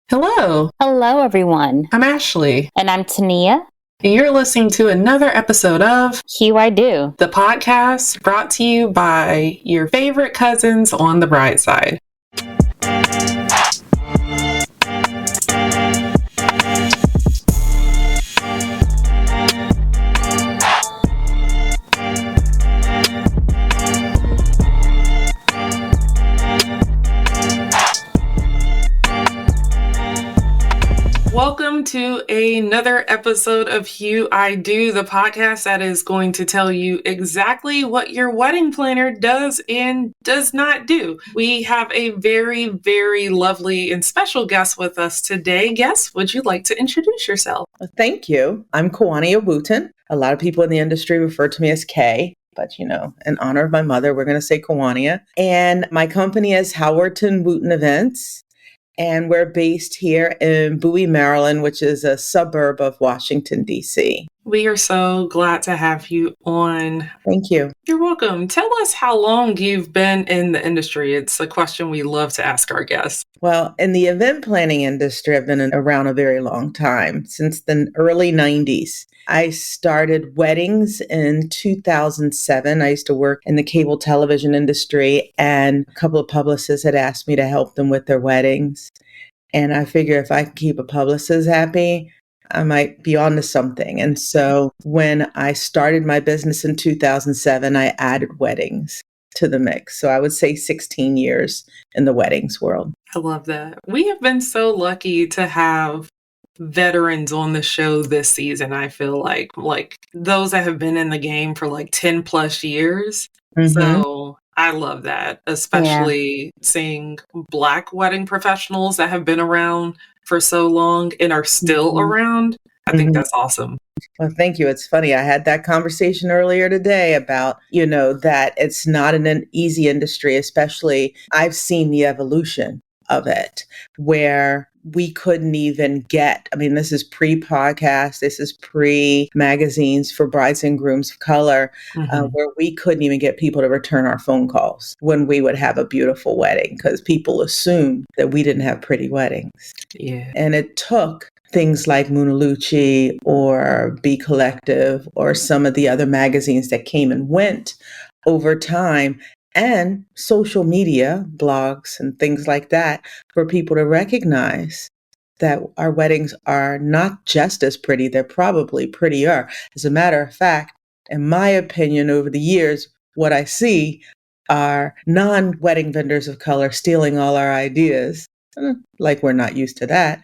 Hello, Hello, everyone. I'm Ashleigh, And I'm Toniah. and you're listening to another episode of Hue I Do. the podcast brought to you by your favorite cousins on the bride side. Welcome to another episode of Hue I Do, the podcast that is going to tell you exactly what your wedding planner does and does not do. We have a very, very lovely and special guest with us today. Guest, would you like to introduce yourself? Thank you. I'm Kawania Wooten. A lot of people in the industry refer to me as Kay, but in honor of my mother, we're going to say Kawania. And my company is Howerton+Wooten Events. And we're based here in Bowie, Maryland, which is a suburb of Washington, D.C. We are so glad to have you on. Thank you. You're welcome. Tell us how long you've been in the industry. It's a question we love to ask our guests. Well, in the event planning industry, I've been around a very long time, since the early 90s. I started weddings in 2007. I used to work in the cable television industry, and a couple of publicists had asked me to help them with their weddings. And I figure if I can keep a publicist happy, I might be onto something. And so when I started my business in 2007, I added weddings to the mix. So I would say 16 years in the weddings world. I love that. We have been so lucky to have veterans on the show this season. I feel like those that have been in the game for like 10 plus years. Mm-hmm. So I love that, especially seeing Black wedding professionals that have been around for so long and are still around. I think that's awesome. Well, thank you. It's funny. I had that conversation earlier today about, that it's not an easy industry, especially I've seen the evolution of it where we couldn't even get, this is pre-podcast, this is pre-magazines for brides and grooms of color, where we couldn't even get people to return our phone calls when we would have a beautiful wedding because people assumed that we didn't have pretty weddings. Yeah. And it took things like Munalucci or Be Collective or some of the other magazines that came and went over time and social media, blogs and things like that for people to recognize that our weddings are not just as pretty, they're probably prettier. As a matter of fact, in my opinion, over the years, what I see are non-wedding vendors of color stealing all our ideas, like we're not used to that,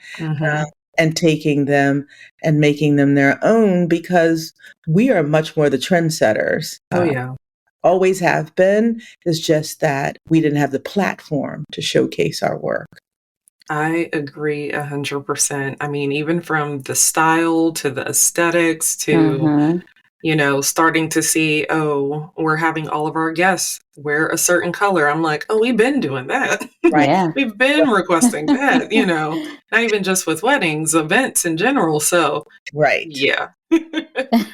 and taking them and making them their own because we are much more the trendsetters. Oh, yeah. Always have been. It's just that we didn't have the platform to showcase our work. I agree 100%. Even from the style to the aesthetics to, starting to see, we're having all of our guests wear a certain color. I'm like, we've been doing that. Right. Yeah. We've been requesting that, not even just with weddings, events in general. So, right. Yeah.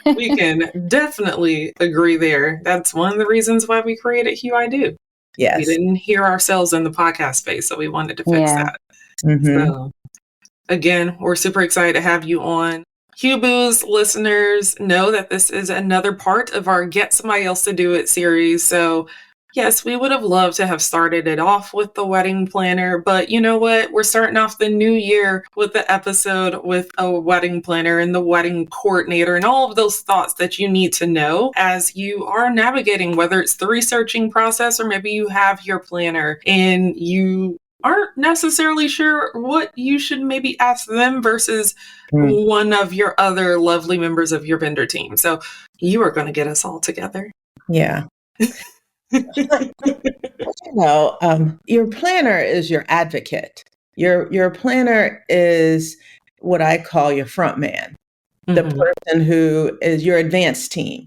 We can definitely agree there. That's one of the reasons why we created Hue I Do. Yes. We didn't hear ourselves in the podcast space, so we wanted to fix that. So, again, we're super excited to have you on. Hue Boo's listeners know that this is another part of our Get Somebody Else to Do It series. So, yes, we would have loved to have started it off with the wedding planner, but you know what? We're starting off the new year with the episode with a wedding planner and the wedding coordinator and all of those thoughts that you need to know as you are navigating, whether it's the researching process or maybe you have your planner and you aren't necessarily sure what you should maybe ask them versus one of your other lovely members of your vendor team. So you are going to get us all together. Yeah. Your planner is your advocate. Your planner is what I call your front man, the person who is your advanced team.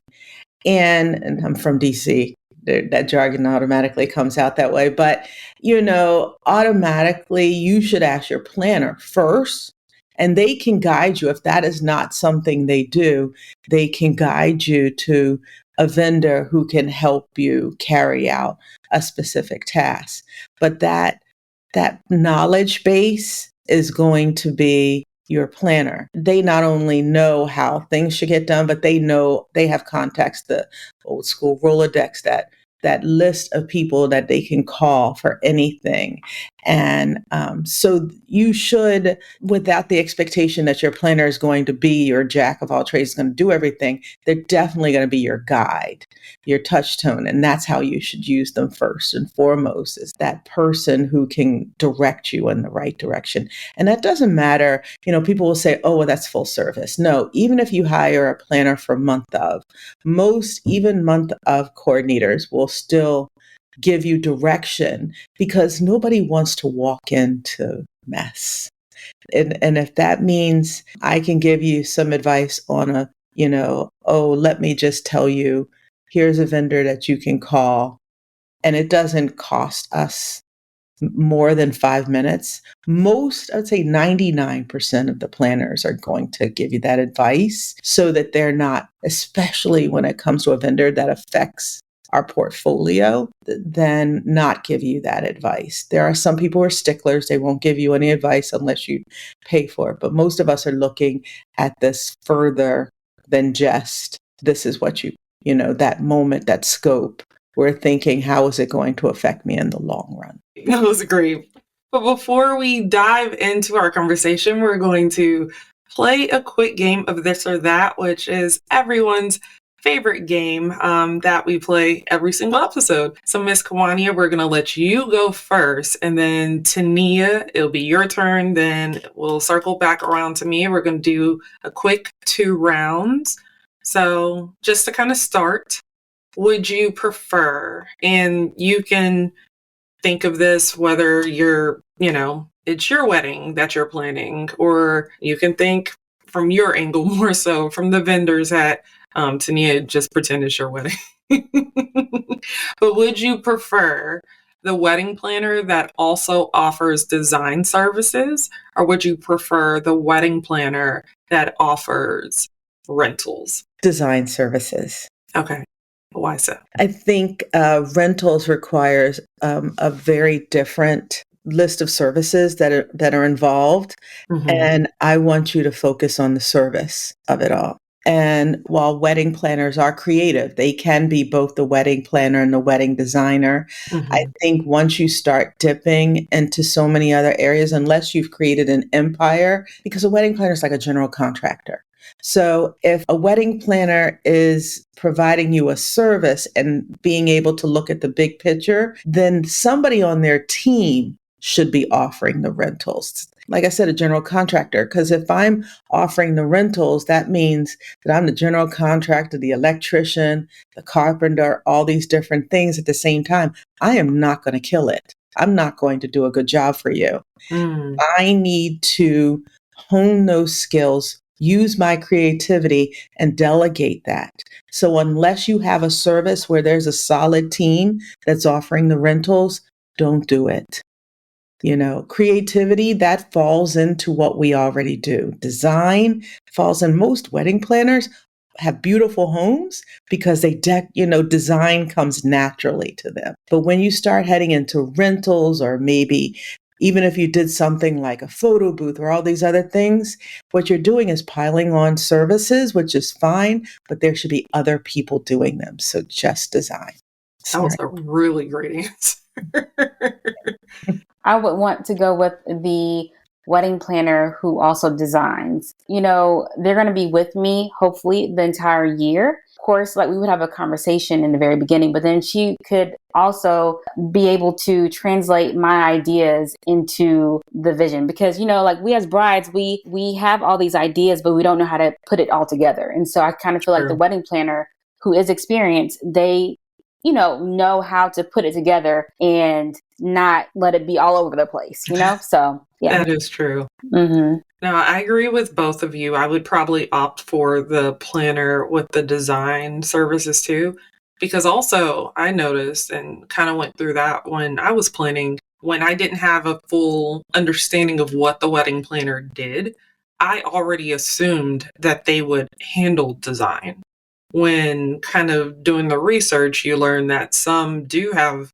And I'm from DC. That jargon automatically comes out that way. But, automatically you should ask your planner first, and they can guide you. If that is not something they do, they can guide you to a vendor who can help you carry out a specific task. But that knowledge base is going to be your planner. They not only know how things should get done, but they know they have contacts, the old school Rolodex, that list of people that they can call for anything. And so you should, without the expectation that your planner is going to be your jack of all trades, is going to do everything, they're definitely going to be your guide, your touchstone. And that's how you should use them first and foremost, is that person who can direct you in the right direction. And that doesn't matter. People will say, oh, well, that's full service. No, even if you hire a planner for month of, most even month of coordinators will still give you direction, because nobody wants to walk into mess. And if that means I can give you some advice on let me just tell you, here's a vendor that you can call, and it doesn't cost us more than 5 minutes. Most, I'd say 99% of the planners are going to give you that advice, so that they're not, especially when it comes to a vendor that affects our portfolio, then not give you that advice. There are some people who are sticklers. They won't give you any advice unless you pay for it. But most of us are looking at this further than just, this is what that moment, that scope. We're thinking, how is it going to affect me in the long run? That was great. But before we dive into our conversation, we're going to play a quick game of this or that, which is everyone's favorite game that we play every single episode. So Miss Kawania, we're going to let you go first, and then Toniah, it'll be your turn. Then we'll circle back around to me. We're going to do a quick 2 rounds. So just to kind of start, would you prefer, and you can think of this whether you're, it's your wedding that you're planning, or you can think from your angle more so from the vendors at Toniah, just pretend it's your wedding. But would you prefer the wedding planner that also offers design services, or would you prefer the wedding planner that offers rentals? Design services. Okay. Why so? I think rentals requires a very different list of services that are involved. Mm-hmm. And I want you to focus on the service of it all. And while wedding planners are creative, they can be both the wedding planner and the wedding designer. Mm-hmm. I think once you start dipping into so many other areas, unless you've created an empire, because a wedding planner is like a general contractor. So if a wedding planner is providing you a service and being able to look at the big picture, then somebody on their team should be offering the rentals. Like I said, a general contractor, because if I'm offering the rentals, that means that I'm the general contractor, the electrician, the carpenter, all these different things at the same time. I am not going to kill it. I'm not going to do a good job for you. I need to hone those skills, use my creativity, and delegate that. So unless you have a service where there's a solid team that's offering the rentals, don't do it. Creativity, that falls into what we already do. Design falls in. Most wedding planners have beautiful homes because design comes naturally to them. But when you start heading into rentals, or maybe even if you did something like a photo booth or all these other things, what you're doing is piling on services, which is fine, but there should be other people doing them. So just design. That was a really great answer. I would want to go with the wedding planner who also designs. They're going to be with me, hopefully, the entire year. Of course, we would have a conversation in the very beginning, but then she could also be able to translate my ideas into the vision. Because, we as brides, we have all these ideas, but we don't know how to put it all together. And so I kind of feel like the wedding planner who is experienced, they know how to put it together and not let it be all over the place, So, yeah. That is true. Mm-hmm. No, I agree with both of you. I would probably opt for the planner with the design services too, because also I noticed and kind of went through that when I was planning, when I didn't have a full understanding of what the wedding planner did, I already assumed that they would handle design. When kind of doing the research, you learn that some do have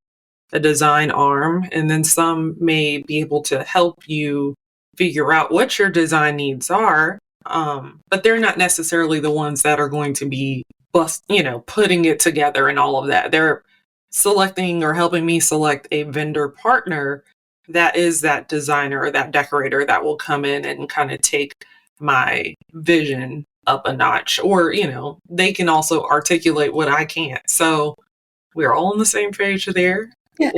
a design arm, and then some may be able to help you figure out what your design needs are. But they're not necessarily the ones that are going to be putting it together and all of that. They're selecting or helping me select a vendor partner that is that designer or that decorator that will come in and kind of take my vision up a notch, or, they can also articulate what I can't. So we're all on the same page there. Yeah,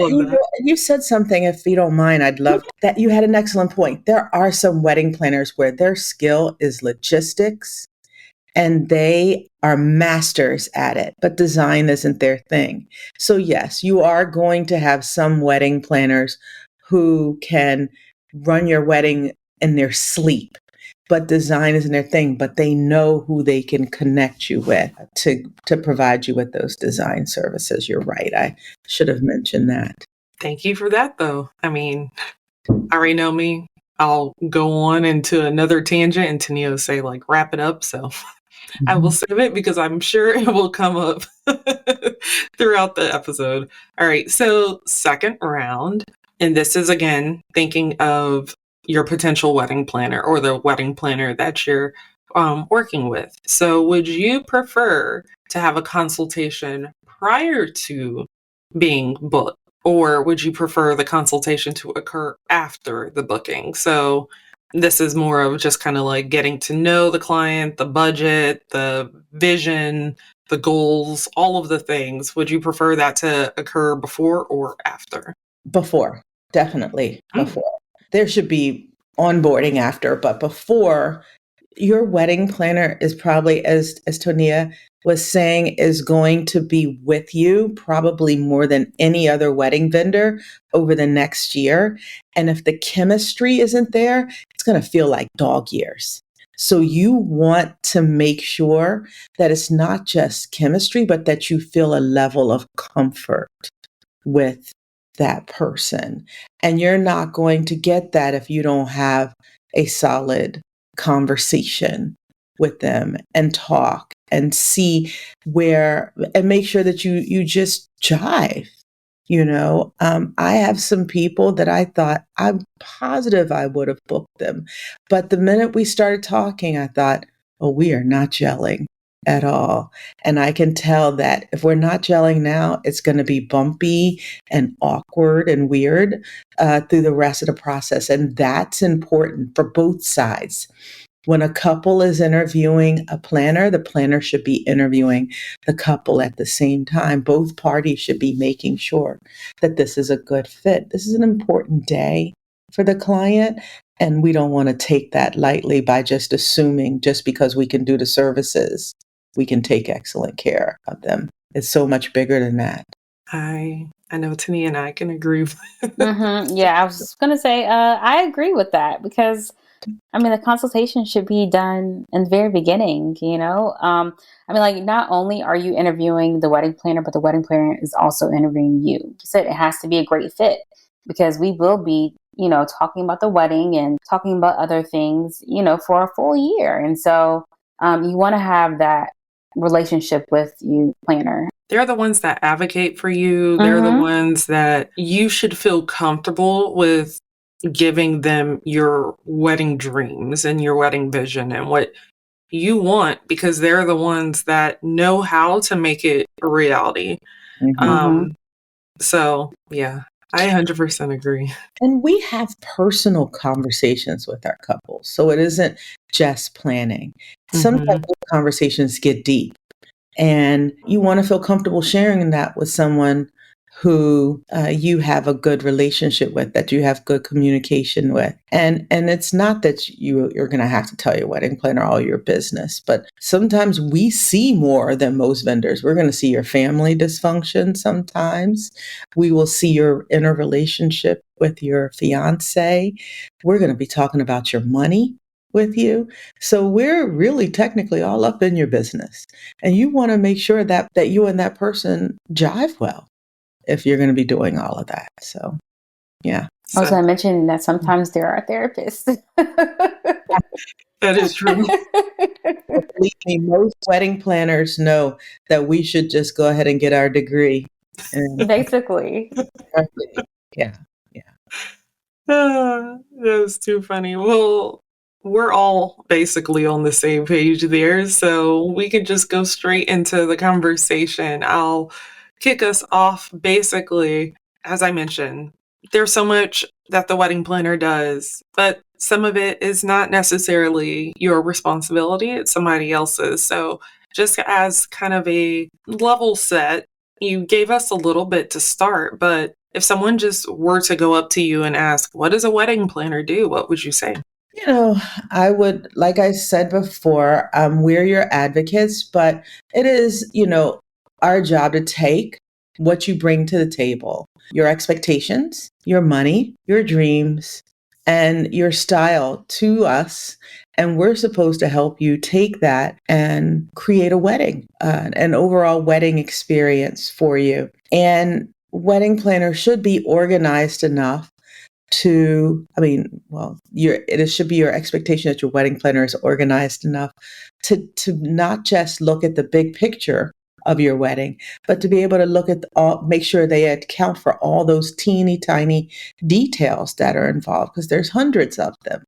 you said something, if you don't mind, I'd love that. You had an excellent point. There are some wedding planners where their skill is logistics and they are masters at it, but design isn't their thing. So yes, you are going to have some wedding planners who can run your wedding in their sleep, but design isn't their thing, but they know who they can connect you with to provide you with those design services. You're right. I should have mentioned that. Thank you for that, though. I mean, I already know me. I'll go on into another tangent and Toniah will say, like, wrap it up. So I will save it because I'm sure it will come up throughout the episode. All right. So second round. And this is, again, thinking of your potential wedding planner or the wedding planner that you're working with. So would you prefer to have a consultation prior to being booked, or would you prefer the consultation to occur after the booking? So this is more of just kind of like getting to know the client, the budget, the vision, the goals, all of the things. Would you prefer that to occur before or after? Before, definitely before. There should be onboarding after, but before, your wedding planner is probably, as Toniah was saying, is going to be with you probably more than any other wedding vendor over the next year. And if the chemistry isn't there, it's going to feel like dog years. So you want to make sure that it's not just chemistry, but that you feel a level of comfort with that person. And you're not going to get that if you don't have a solid conversation with them and talk and see where, and make sure that you just jive. I have some people that I thought, I'm positive I would have booked them. But the minute we started talking, I thought, oh, we are not gelling at all. And I can tell that if we're not gelling now, it's going to be bumpy and awkward and weird through the rest of the process. And that's important for both sides. When a couple is interviewing a planner, the planner should be interviewing the couple at the same time. Both parties should be making sure that this is a good fit. This is an important day for the client, and we don't want to take that lightly by just assuming just because we can do the services, we can take excellent care of them. It's so much bigger than that. I know Toniah and I can agree with Yeah, I was just going to say, I agree with that because the consultation should be done in the very beginning, not only are you interviewing the wedding planner, but the wedding planner is also interviewing you. You said it has to be a great fit because we will be, talking about the wedding and talking about other things, for a full year. And so you want to have that relationship with you planner. They're the ones that advocate for you. They're the ones that you should feel comfortable with giving them your wedding dreams and your wedding vision and what you want, because they're the ones that know how to make it a reality. So yeah, I 100% agree. And we have personal conversations with our couples. So it isn't just planning. Sometimes conversations get deep and you want to feel comfortable sharing that with someone who you have a good relationship with, that you have good communication with. And it's not that you're going to have to tell your wedding planner all your business, but sometimes we see more than most vendors. We're going to see your family dysfunction sometimes. We will see your inner relationship with your fiance. We're going to be talking about your money with you. So we're really technically all up in your business. And you want to make sure that you and that person jive well if you're going to be doing all of that. So, yeah. Also, I mentioned that sometimes there are therapists. That is true. Believe me, most wedding planners know that we should just go ahead and get our degree. Basically. Yeah. That's too funny. Well, we're all basically on the same page there, so we could just go straight into the conversation. I'll kick us off basically, as I mentioned, there's so much that the wedding planner does, but some of it is not necessarily your responsibility, it's somebody else's. So, just as kind of a level set, you gave us a little bit to start, but if someone just were to go up to you and ask, what does a wedding planner do? What would you say? You know, I would, like I said before, we're your advocates, but it is, our job to take what you bring to the table, your expectations, your money, your dreams, and your style to us. And we're supposed to help you take that and create a wedding, an overall wedding experience for you. And wedding planners should be organized enough it should be your expectation that your wedding planner is organized enough to not just look at the big picture of your wedding, but to be able to look at make sure they account for all those teeny tiny details that are involved, because there's hundreds of them.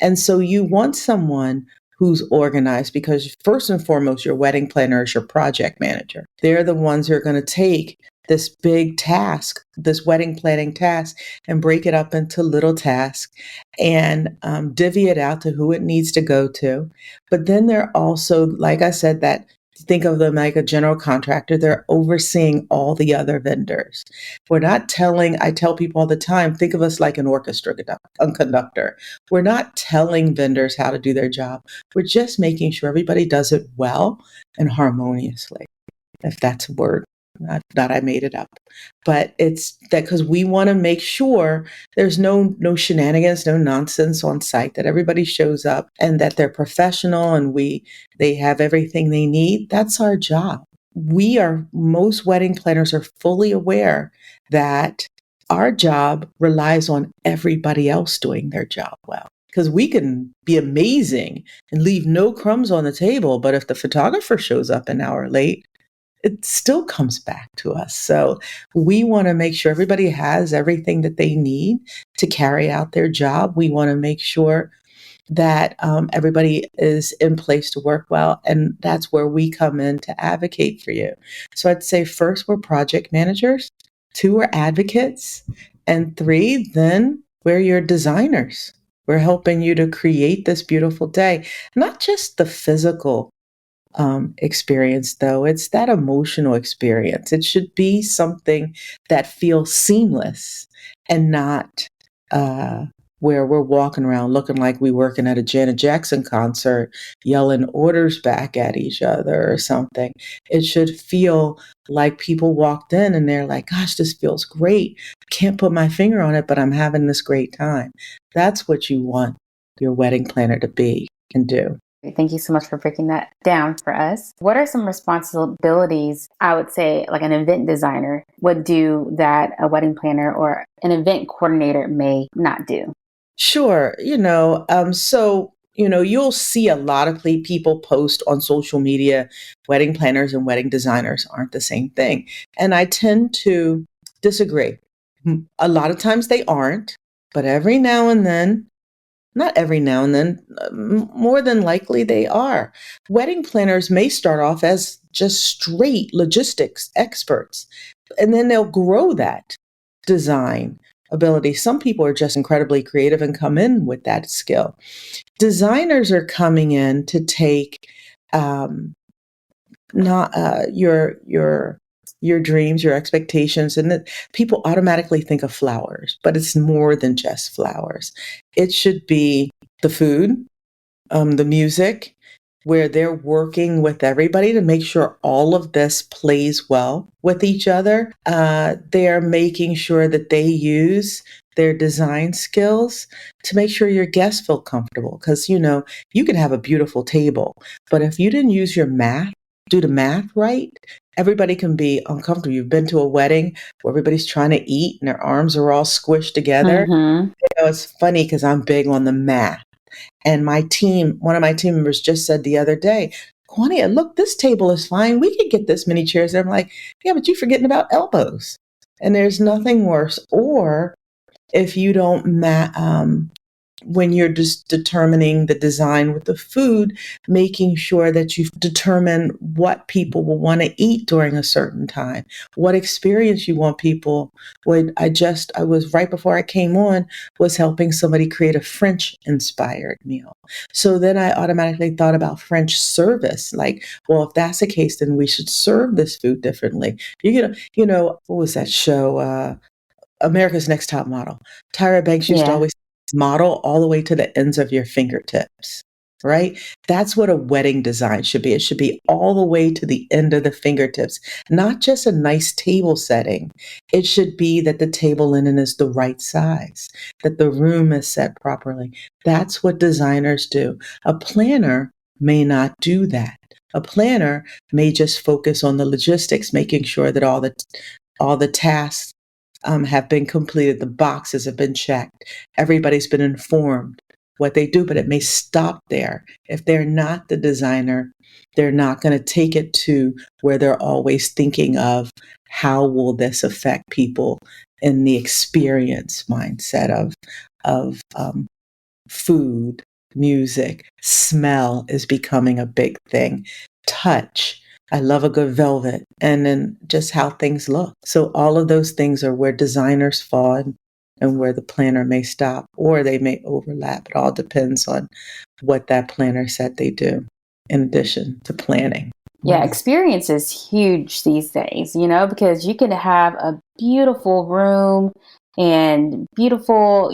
And so you want someone who's organized, because first and foremost, your wedding planner is your project manager. They're the ones who are going to take this big task, this wedding planning task, and break it up into little tasks and divvy it out to who it needs to go to. But then they're also, like I said, that think of them like a general contractor. They're overseeing all the other vendors. I tell people all the time, think of us like an orchestra conductor. We're not telling vendors how to do their job. We're just making sure everybody does it well and harmoniously, if that's a word. Not that I made it up, but it's that because we want to make sure there's no shenanigans, no nonsense on site, that everybody shows up and that they're professional and they have everything they need. That's our job. Most wedding planners are fully aware that our job relies on everybody else doing their job well. Because we can be amazing and leave no crumbs on the table, but if the photographer shows up an hour late, it still comes back to us. So we want to make sure everybody has everything that they need to carry out their job. We want to make sure that everybody is in place to work well. And that's where we come in to advocate for you. So I'd say first, we're project managers. 2, we're advocates. And 3, then we're your designers. We're helping you to create this beautiful day, not just the physical experience, though. It's that emotional experience. It should be something that feels seamless and not where we're walking around looking like we're working at a Janet Jackson concert, yelling orders back at each other or something. It should feel like people walked in and they're like, gosh, this feels great. Can't put my finger on it, but I'm having this great time. That's what you want your wedding planner to be and do. Thank you so much for breaking that down for us. What are some responsibilities, I would say, like an event designer would do that a wedding planner or an event coordinator may not do? Sure. You'll see a lot of people post on social media, wedding planners and wedding designers aren't the same thing. And I tend to disagree. A lot of times they aren't, but every now and then, not every now and then, more than likely they are. Wedding planners may start off as just straight logistics experts, and then they'll grow that design ability. Some people are just incredibly creative and come in with that skill. Designers are coming in to take not your dreams, your expectations, and that people automatically think of flowers, but it's more than just flowers. It should be the food, the music, where they're working with everybody to make sure all of this plays well with each other. They're making sure that they use their design skills to make sure your guests feel comfortable. Because, you can have a beautiful table, but if you didn't use do the math right, everybody can be uncomfortable. You've been to a wedding where everybody's trying to eat and their arms are all squished together. Mm-hmm. It's funny because I'm big on the math. And one of my team members just said the other day, Kawania, look, this table is fine. We could get this many chairs. And I'm like, yeah, but you're forgetting about elbows. And there's nothing worse. Or if you don't when you're just determining the design with the food, making sure that you determine what people will want to eat during a certain time, what experience you want people. I was right before I came on, was helping somebody create a French inspired meal. So then I automatically thought about French service. Like, well, if that's the case, then we should serve this food differently. What was that show? America's Next Top Model. Tyra Banks used to always model all the way to the ends of your fingertips, right? That's what a wedding design should be. It should be all the way to the end of the fingertips, not just a nice table setting. It should be that the table linen is the right size, that the room is set properly. That's what designers do. A planner may not do that. A planner may just focus on the logistics, making sure that all the tasks have been completed, the boxes have been checked, everybody's been informed what they do, but it may stop there. If they're not the designer, they're not going to take it to where they're always thinking of how will this affect people in the experience mindset of food, music, smell is becoming a big thing, touch. I love a good velvet, and then just how things look. So all of those things are where designers fall and where the planner may stop, or they may overlap. It all depends on what that planner said they do in addition to planning. Yeah, experience is huge these days, because you can have a beautiful room and beautiful,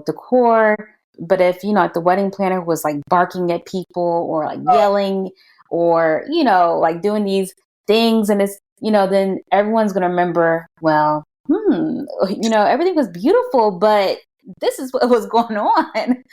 decor. But if, like the wedding planner was like barking at people or like yelling or, like doing these things, and it's, then everyone's going to remember, well, everything was beautiful, but this is what was going on. Right.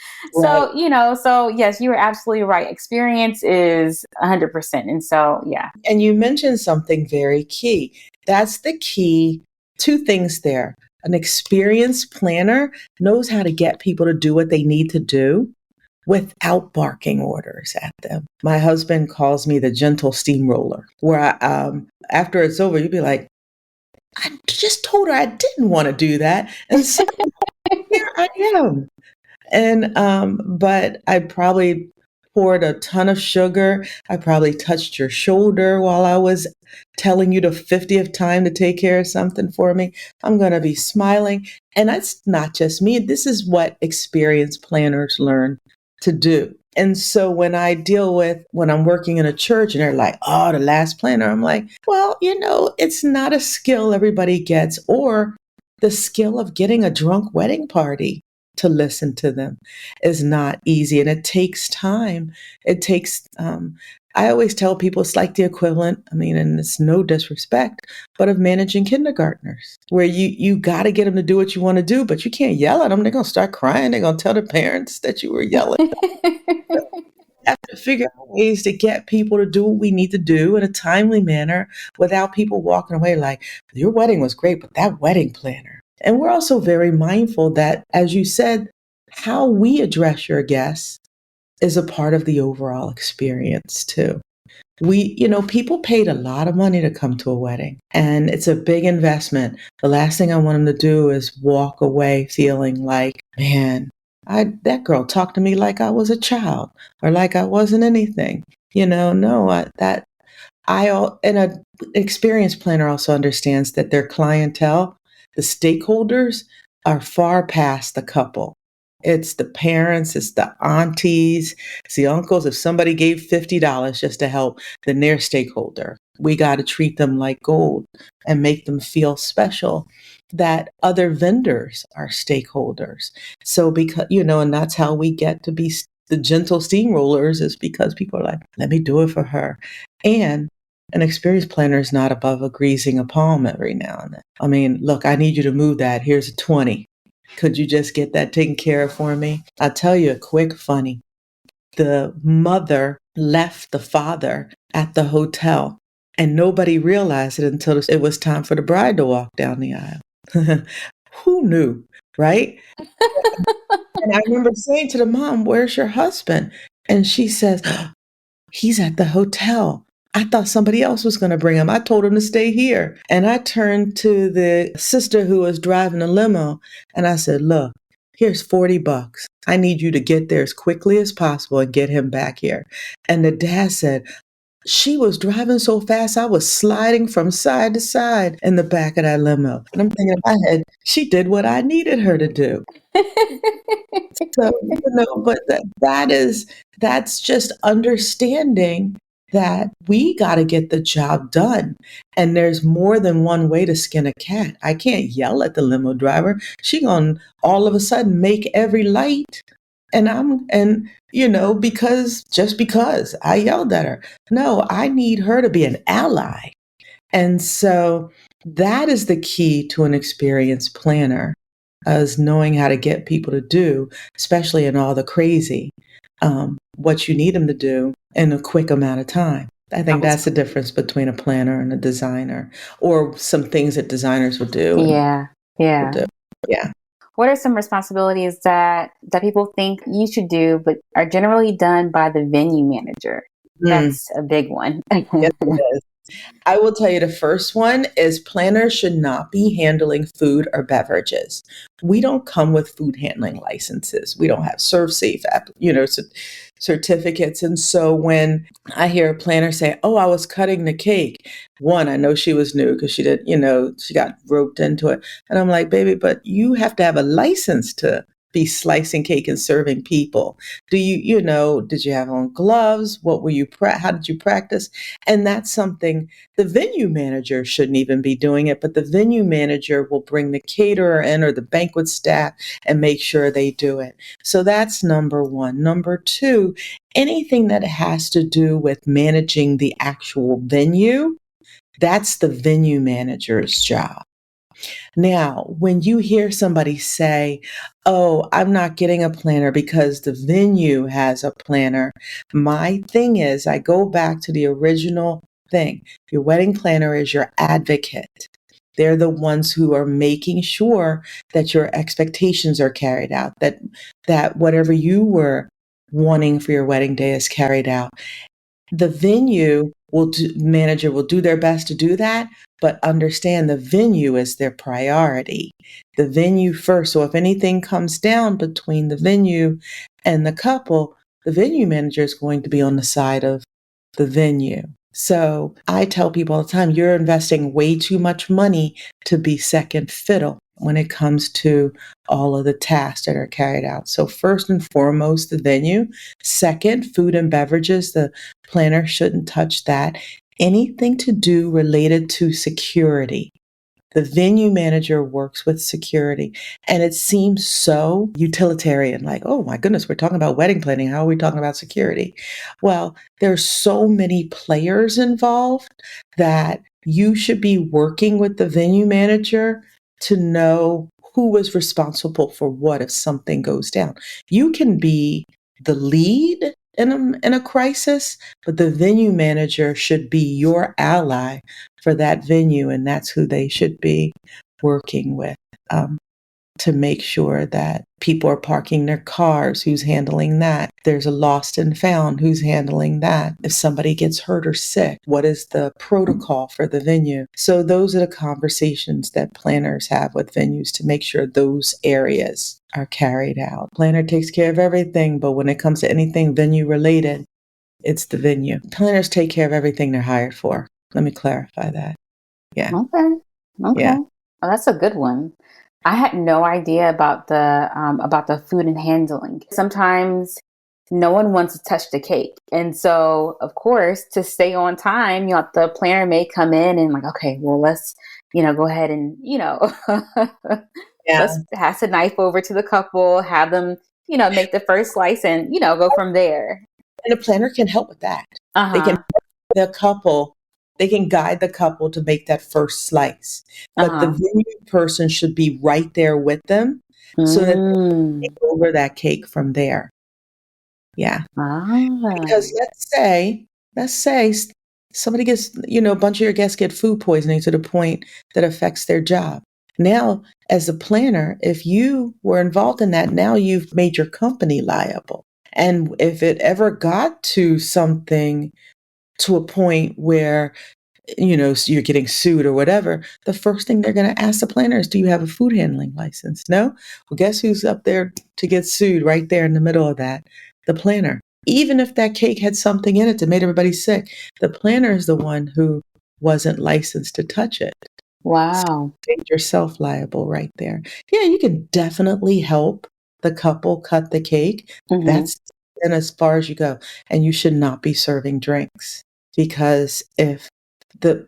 So yes, you were absolutely right. Experience is 100%. And so, yeah. And you mentioned something very key. That's the key. Two things there. An experienced planner knows how to get people to do what they need to do without barking orders at them. My husband calls me the gentle steamroller, where after it's over, you'd be like, I just told her I didn't want to do that. And so here I am. And, but I probably poured a ton of sugar. I probably touched your shoulder while I was telling you the 50th time to take care of something for me. I'm going to be smiling. And that's not just me. This is what experienced planners learn to do. And so when I'm working in a church and they're like, oh, the last planner, I'm like, well, it's not a skill everybody gets, or the skill of getting a drunk wedding party to listen to them is not easy. And it takes time. It takes, I always tell people it's like the equivalent, and it's no disrespect, but of managing kindergartners, where you got to get them to do what you want to do, but you can't yell at them. They're going to start crying. They're going to tell their parents that you were yelling. We have to figure out ways to get people to do what we need to do in a timely manner without people walking away like, your wedding was great, but that wedding planner. And we're also very mindful that, as you said, how we address your guests is a part of the overall experience too. People paid a lot of money to come to a wedding, and it's a big investment. The last thing I want them to do is walk away feeling like, man, that girl talked to me like I was a child or like I wasn't anything. And an experienced planner also understands that their clientele, the stakeholders, are far past the couple. It's the parents, it's the aunties, it's the uncles. If somebody gave $50 just to help, then they're a stakeholder. We got to treat them like gold and make them feel special. That other vendors are stakeholders. So and that's how we get to be the gentle steamrollers, is because people are like, let me do it for her. And an experienced planner is not above a greasing a palm every now and then. Look, I need you to move that. Here's a 20. Could you just get that taken care of for me? I'll tell you a quick funny. The mother left the father at the hotel, and nobody realized it until it was time for the bride to walk down the aisle. Who knew, right? And I remember saying to the mom, where's your husband? And she says, he's at the hotel. I thought somebody else was going to bring him. I told him to stay here. And I turned to the sister who was driving the limo and I said, look, here's $40. I need you to get there as quickly as possible and get him back here. And the dad said, she was driving so fast, I was sliding from side to side in the back of that limo. And I'm thinking in my head, she did what I needed her to do. So, but that's just understanding that we got to get the job done. And there's more than one way to skin a cat. I can't yell at the limo driver. She gonna all of a sudden make every light. Because I yelled at her. No, I need her to be an ally. And so that is the key to an experienced planner, is knowing how to get people to do, especially in all the crazy, what you need them to do in a quick amount of time. I think that's the difference between a planner and a designer, or some things that designers will do. Yeah. What are some responsibilities that people think you should do, but are generally done by the venue manager? That's a big one. Yes, it is. I will tell you the first one is planners should not be handling food or beverages. We don't come with food handling licenses. We don't have ServSafe, certificates. And so when I hear a planner say, oh, I was cutting the cake, one, I know she was new because she did, she got roped into it. And I'm like, baby, but you have to have a license to be slicing cake and serving people. Did you have on gloves? What were you, how did you practice? And that's something the venue manager shouldn't even be doing it, but the venue manager will bring the caterer in or the banquet staff and make sure they do it. So that's number one. Number two, anything that has to do with managing the actual venue, that's the venue manager's job. Now, when you hear somebody say, oh, I'm not getting a planner because the venue has a planner, my thing is, I go back to the original thing. Your wedding planner is your advocate. They're the ones who are making sure that your expectations are carried out, that whatever you were wanting for your wedding day is carried out. The venue manager will do their best to do that, but understand the venue is their priority. The venue first. So if anything comes down between the venue and the couple, the venue manager is going to be on the side of the venue. So I tell people all the time, you're investing way too much money to be second fiddle when it comes to all of the tasks that are carried out. So first and foremost, the venue. Second, food and beverages. The planner shouldn't touch that. Anything to do related to security. The venue manager works with security. And it seems so utilitarian, like, oh my goodness, we're talking about wedding planning. How are we talking about security? Well, there's so many players involved that you should be working with the venue manager to know who is responsible for what if something goes down. You can be the lead in a crisis, but the venue manager should be your ally for that venue, and that's who they should be working with to make sure that people are parking their cars. Who's handling that? There's a lost and found. Who's handling that? If somebody gets hurt or sick, what is the protocol for the venue? So those are the conversations that planners have with venues to make sure those areas are carried out. Planner takes care of everything, but when it comes to anything venue related, it's the venue. Planners take care of everything they're hired for. Let me clarify that. Yeah. Okay. Yeah. Oh, that's a good one. I had no idea about the food and handling. Sometimes no one wants to touch the cake. And so, of course, to stay on time, the planner may come in and like, okay, well, let's, go ahead and, let's pass a knife over to the couple, have them, make the first slice and, go from there. And a planner can help with that. They can help they can guide the couple to make that first slice. But the venue person should be right there with them so that they can take over that cake from there. Yeah. Because let's say somebody gets, a bunch of your guests get food poisoning to the point that affects their job. Now, as a planner, if you were involved in that, now you've made your company liable. And if it ever got to something to a point where, so you're getting sued or whatever, the first thing they're going to ask the planner is, do you have a food handling license? No? Well, guess who's up there to get sued right there in the middle of that? The planner. Even if that cake had something in it that made everybody sick, the planner is the one who wasn't licensed to touch it. Wow. So you make yourself liable right there. Yeah, you can definitely help the couple cut the cake. Mm-hmm. That's and as far as you go. And you should not be serving drinks, because if the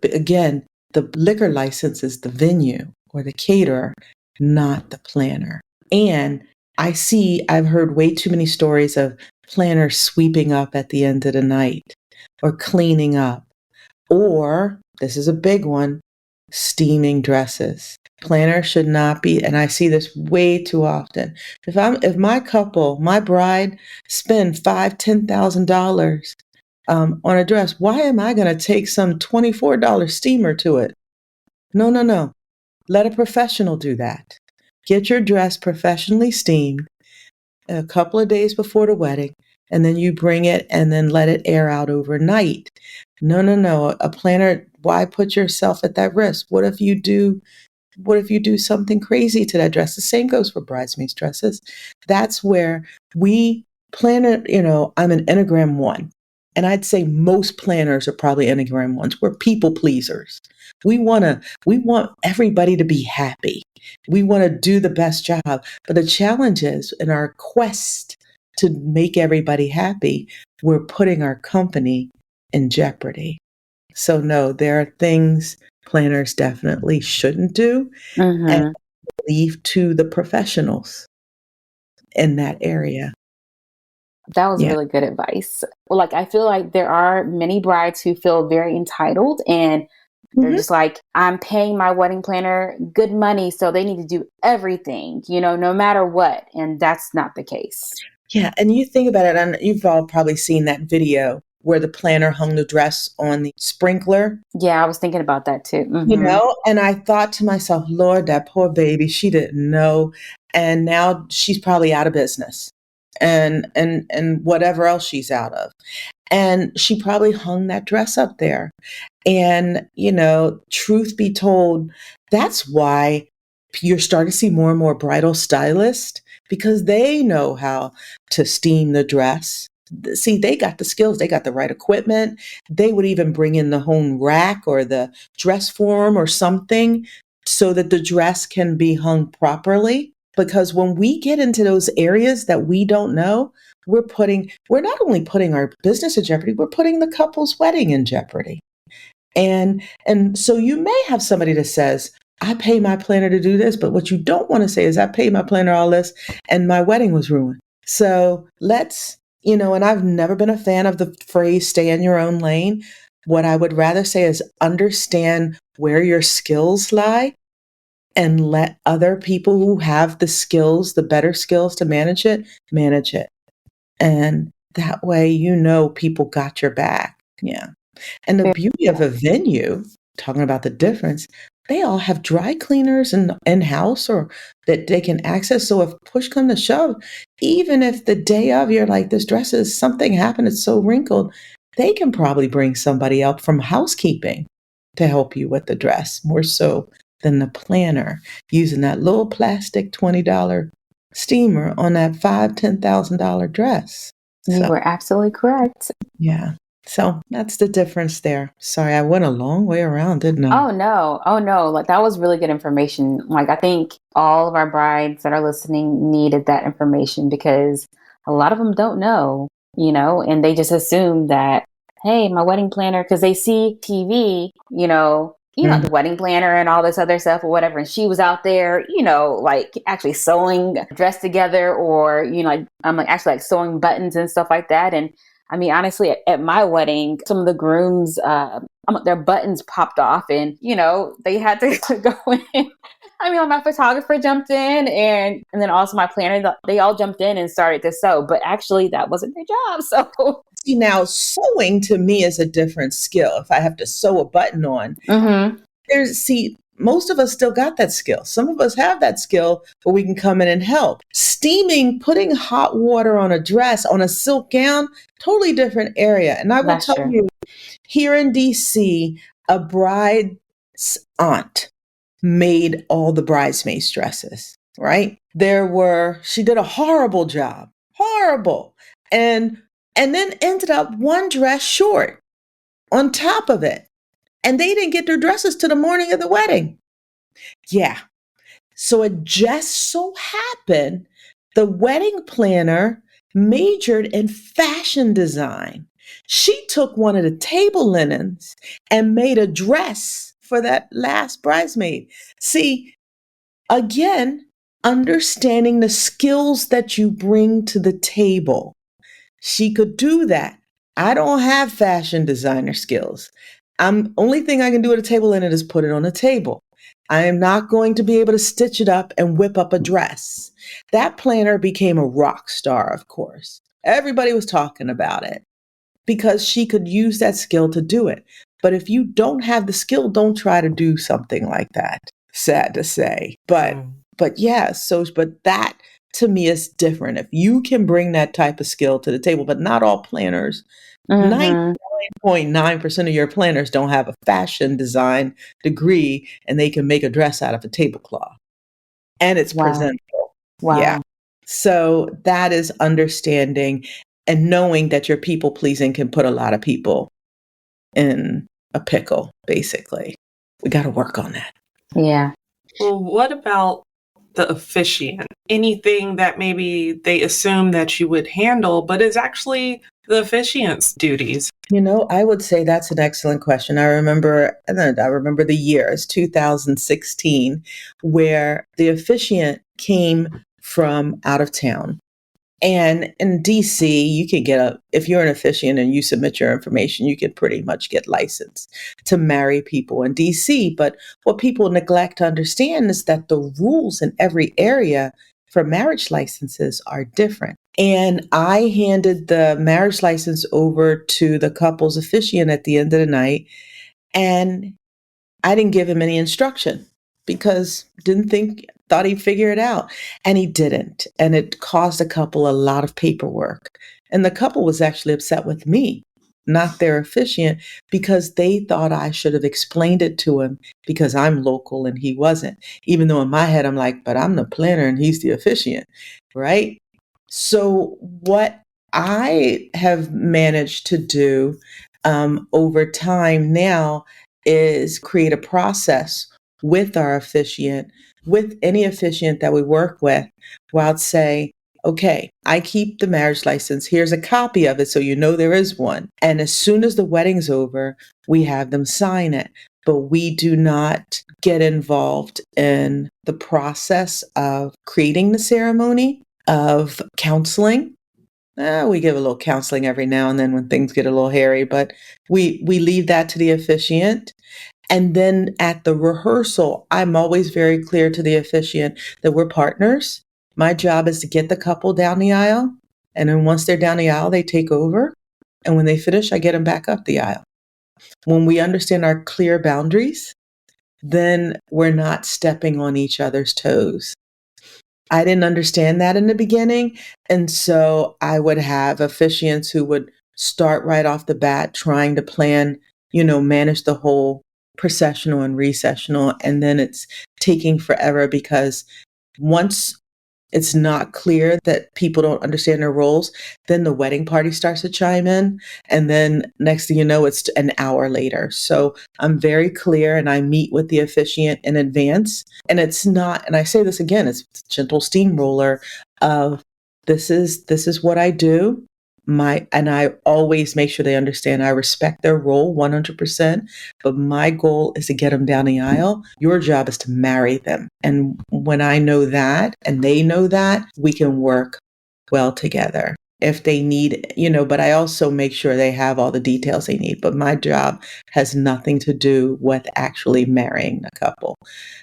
liquor license is the venue or the caterer, not the planner. And I've heard way too many stories of planners sweeping up at the end of the night or cleaning up, or this is a big one, steaming dresses. Planner should not be, and I see this way too often. If my bride spend $5,000-$10,000 on a dress, why am I going to take some $24 steamer to it? No. Let a professional do that. Get your dress professionally steamed a couple of days before the wedding, and then you bring it and then let it air out overnight. No. A planner, why put yourself at that risk? What if you do something crazy to that dress? The same goes for bridesmaids' dresses. That's where we plan it. I'm an Enneagram 1. And I'd say most planners are probably Enneagram 1s. We're people pleasers. We want everybody to be happy. We want to do the best job. But the challenge is, in our quest to make everybody happy, we're putting our company in jeopardy. So no, there are things planners definitely shouldn't do, and leave to the professionals in that area. That was really good advice. Well, I feel like there are many brides who feel very entitled, and they're just like, I'm paying my wedding planner good money, so they need to do everything, no matter what. And that's not the case. Yeah. And you think about it, and you've all probably seen that video where the planner hung the dress on the sprinkler. Yeah, I was thinking about that too. Mm-hmm. And I thought to myself, Lord, that poor baby, she didn't know. And now she's probably out of business and whatever else she's out of. And she probably hung that dress up there. And, truth be told, that's why you're starting to see more and more bridal stylists, because they know how to steam the dress. See, they got the skills, they got the right equipment. They would even bring in the home rack or the dress form or something so that the dress can be hung properly. Because when we get into those areas that we don't know, we're not only putting our business in jeopardy, we're putting the couple's wedding in jeopardy. And so you may have somebody that says, I pay my planner to do this, but what you don't want to say is, I paid my planner all this and my wedding was ruined. So let's, and I've never been a fan of the phrase, stay in your own lane. What I would rather say is, understand where your skills lie and let other people who have the skills, the better skills to manage it. And that way, people got your back. Yeah. And the beauty of a venue, talking about the difference, they all have dry cleaners in-house or that they can access. So if push comes to shove, even if the day of you're like, this dress is something happened, it's so wrinkled, they can probably bring somebody up from housekeeping to help you with the dress, more so than the planner using that little plastic $20 steamer on that $5,000-$10,000 dress. You were absolutely correct. Yeah. So that's the difference there. Sorry, I went a long way around, didn't I? Oh, no. That was really good information. I think all of our brides that are listening needed that information, because a lot of them don't know, and they just assume that, hey, my wedding planner, because they see TV, the wedding planner and all this other stuff or whatever. And she was out there, actually sewing a dress together, or, I'm actually sewing buttons and stuff like that. And I mean, honestly, at my wedding, some of the grooms, their buttons popped off, and, they had to go in. I mean, my photographer jumped in, and then also my planner, they all jumped in and started to sew. But actually, that wasn't their job. So see, now sewing to me is a different skill. If I have to sew a button on, most of us still got that skill. Some of us have that skill where we can come in and help. Steaming, putting hot water on a dress, on a silk gown, totally different area. And I will That's tell true. you, here in DC, a bride's aunt made all the bridesmaids' dresses, right? She did a horrible job, horrible. And then ended up one dress short on top of it. And they didn't get their dresses to the morning of the wedding. Yeah. So it just so happened the wedding planner majored in fashion design. She took one of the table linens and made a dress for that last bridesmaid. See, again, understanding the skills that you bring to the table. She could do that. I don't have fashion designer skills. Only thing I can do at a table linen is put it on a table. I am not going to be able to stitch it up and whip up a dress. That planner became a rock star, of course. Everybody was talking about it because she could use that skill to do it. But if you don't have the skill, don't try to do something like that. Sad to say. But yeah, but that to me is different. If you can bring that type of skill to the table, but not all planners, 99.9% of your planners don't have a fashion design degree and they can make a dress out of a tablecloth and it's presentable. Wow. Yeah. So that is understanding and knowing that your people pleasing can put a lot of people in a pickle, basically. We got to work on that. Yeah. Well, what about the officiant? Anything that maybe they assume that you would handle, but is actually the officiant's duties? I would say that's an excellent question. I remember the year, it's 2016, where the officiant came from out of town. And in DC, you can if you're an officiant and you submit your information, you can pretty much get licensed to marry people in DC. But what people neglect to understand is that the rules in every area for marriage licenses are different. And I handed the marriage license over to the couple's officiant at the end of the night. And I didn't give him any instruction because thought he'd figure it out. And he didn't. And it caused the couple a lot of paperwork. And the couple was actually upset with me, not their officiant, because they thought I should have explained it to him because I'm local and he wasn't. Even though in my head, I'm like, but I'm the planner and he's the officiant, right? So what I have managed to do over time now is create a process with our officiant, with any officiant that we work with, where I'd say, okay, I keep the marriage license. Here's a copy of it so you know there is one. And as soon as the wedding's over, we have them sign it. But we do not get involved in the process of creating the ceremony, of counseling. We give a little counseling every now and then when things get a little hairy, but we leave that to the officiant. And then at the rehearsal, I'm always very clear to the officiant that we're partners. My job is to get the couple down the aisle. And then once they're down the aisle, they take over. And when they finish, I get them back up the aisle. When we understand our clear boundaries, then we're not stepping on each other's toes. I didn't understand that in the beginning. And so I would have officiants who would start right off the bat trying to plan, manage the whole processional and recessional. And then it's taking forever because once it's not clear that people don't understand their roles, then the wedding party starts to chime in. And then next thing you know, it's an hour later. So I'm very clear and I meet with the officiant in advance. And it's not, and I say this again, it's gentle steamroller of this is what I do. And I always make sure they understand I respect their role 100%, but my goal is to get them down the aisle. Your job is to marry them. And when I know that and they know that, we can work well together. If they need, but I also make sure they have all the details they need. But my job has nothing to do with actually marrying the couple.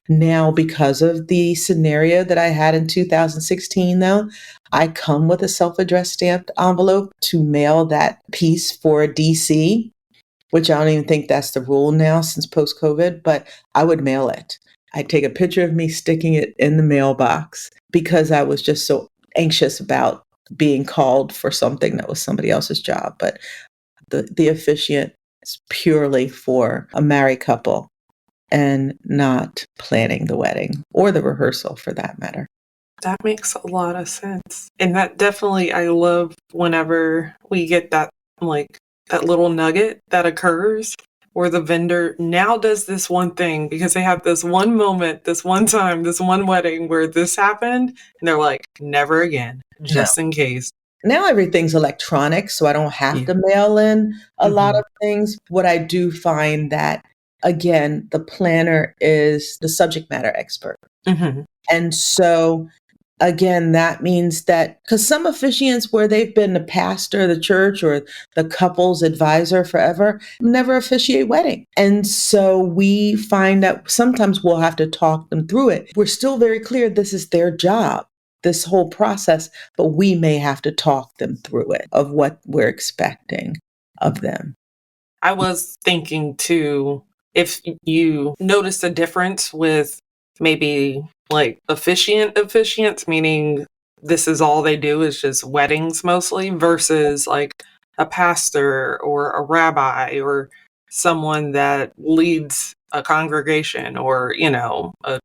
Now, because of the scenario that I had in 2016, though, I come with a self-addressed stamped envelope to mail that piece for DC, which I don't even think that's the rule now since post-COVID, but I would mail it. I take a picture of me sticking it in the mailbox because I was just so anxious about being called for something that was somebody else's job. But the officiant is purely for a married couple and not planning the wedding or the rehearsal for that matter. That makes a lot of sense. And that definitely, I love whenever we get that, like, that little nugget that occurs where the vendor now does this one thing because they have this one moment, this one time, this one wedding where this happened. And they're like, never again, just in case. Now everything's electronic, so I don't have to mail in a lot of things. What I do find that, again, the planner is the subject matter expert. And so, again, that means that because some officiants where they've been the pastor of the church or the couple's advisor forever never officiate wedding. And so we find that sometimes we'll have to talk them through it. We're still very clear this is their job, this whole process, but we may have to talk them through it of what we're expecting of them. I was thinking too, if you notice a difference with maybe like officiants, meaning this is all they do is just weddings mostly, versus like a pastor or a rabbi or someone that leads a congregation or, you know, a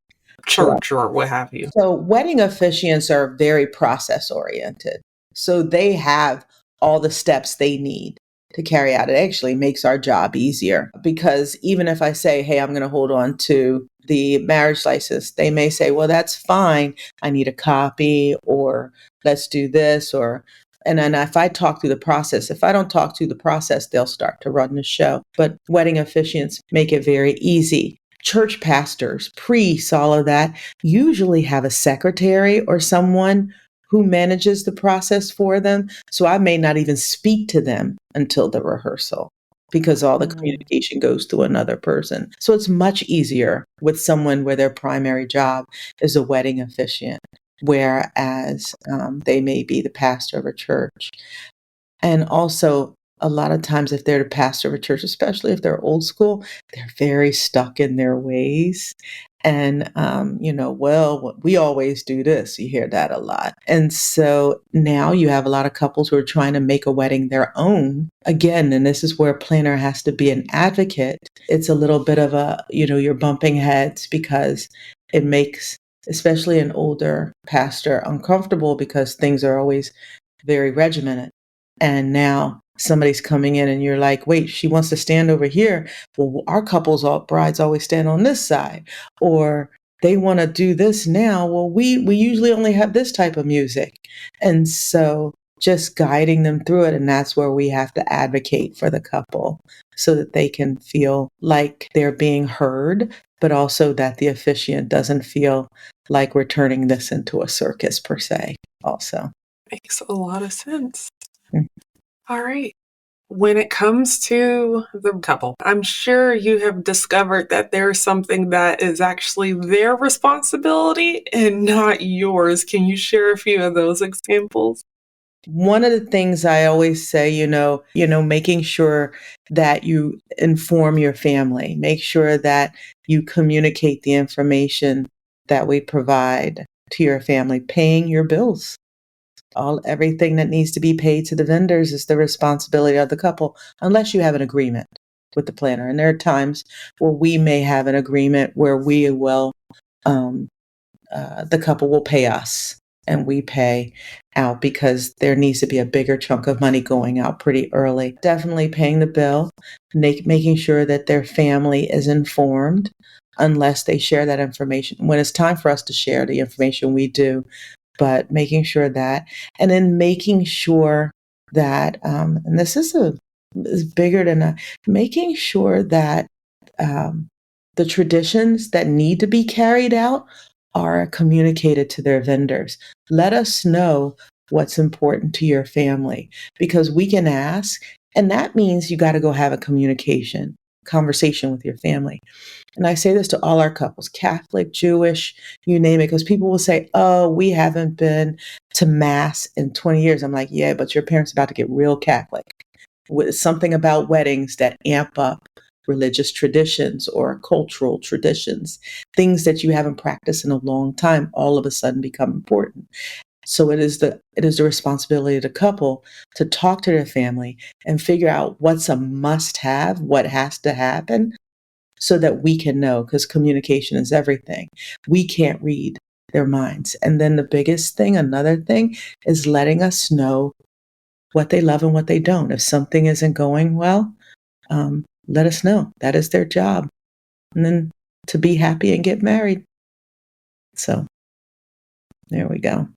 church or what have you. So wedding officiants are very process oriented. So they have all the steps they need to carry out. It actually makes our job easier because even if I say, hey, I'm going to hold on to the marriage license, they may say, well, that's fine. I need a copy, or let's do this, and then if I talk through the process, if I don't talk through the process, they'll start to run the show. But wedding officiants make it very easy. Church pastors, priests, all of that, usually have a secretary or someone who manages the process for them. So I may not even speak to them until the rehearsal because all the communication goes to another person. So it's much easier with someone where their primary job is a wedding officiant, whereas they may be the pastor of a church. And also, a lot of times if they're the pastor of a church, especially if they're old school, they're very stuck in their ways. And, well, we always do this. You hear that a lot. And so now you have a lot of couples who are trying to make a wedding their own. Again, and this is where a planner has to be an advocate. It's a little bit of you're bumping heads because it makes, especially an older pastor, uncomfortable because things are always very regimented. And now somebody's coming in and you're like, wait, she wants to stand over here. Well, our brides always stand on this side, or they want to do this now. Well, we usually only have this type of music. And so just guiding them through it. And that's where we have to advocate for the couple so that they can feel like they're being heard, but also that the officiant doesn't feel like we're turning this into a circus per se also. Makes a lot of sense. All right. When it comes to the couple, I'm sure you have discovered that there's something that is actually their responsibility and not yours. Can you share a few of those examples? One of the things I always say, making sure that you inform your family, make sure that you communicate the information that we provide to your family, paying your bills. Everything that needs to be paid to the vendors is the responsibility of the couple, unless you have an agreement with the planner. And there are times where we may have an agreement where we will, the couple will pay us and we pay out because there needs to be a bigger chunk of money going out pretty early. Definitely paying the bill, making sure that their family is informed unless they share that information. When it's time for us to share the information, we do. But making sure that, and then making sure that, and this is bigger than that, making sure that the traditions that need to be carried out are communicated to their vendors. Let us know what's important to your family because we can ask, and that means you got to go have a conversation with your family. And I say this to all our couples, Catholic, Jewish, you name it, because people will say, oh, we haven't been to Mass in 20 years. I'm like, yeah, but your parents are about to get real Catholic. With something about weddings that amp up religious traditions or cultural traditions. Things that you haven't practiced in a long time all of a sudden become important. So it is the responsibility of the couple to talk to their family and figure out what's a must have, what has to happen, so that we can know, because communication is everything. We can't read their minds. And then the biggest thing, another thing, is letting us know what they love and what they don't. If something isn't going well, let us know. That is their job. And then to be happy and get married. So there we go.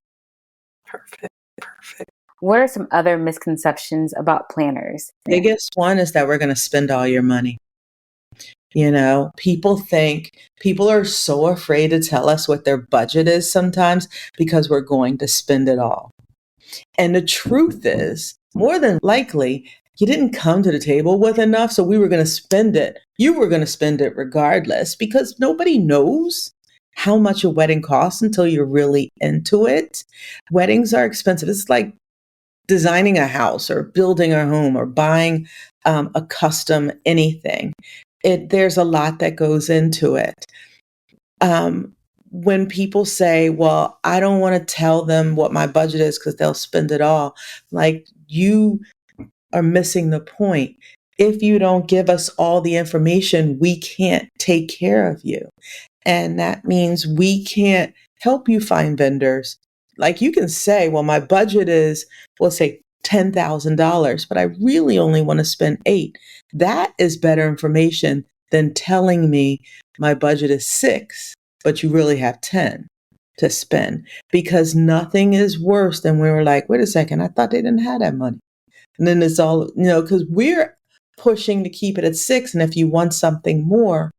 Perfect. What are some other misconceptions about planners? Biggest one is that we're going to spend all your money. You know, people are so afraid to tell us what their budget is sometimes because we're going to spend it all. And the truth is, more than likely, you didn't come to the table with enough, so we were going to spend it. You were going to spend it regardless, because nobody knows how much a wedding costs until you're really into it. Weddings are expensive. It's like designing a house or building a home or buying a custom anything. There's a lot that goes into it. When people say, well, I don't want to tell them what my budget is because they'll spend it all, like, you are missing the point. If you don't give us all the information, we can't take care of you. And that means we can't help you find vendors. Like, you can say, well, my budget is, we'll say $10,000, but I really only want to spend $8,000. That is better information than telling me my budget is $6,000, but you really have $10,000 to spend, because nothing is worse than we were like, wait a second, I thought they didn't have that money. And then it's all, because we're pushing to keep it at $6,000. And if you want something more,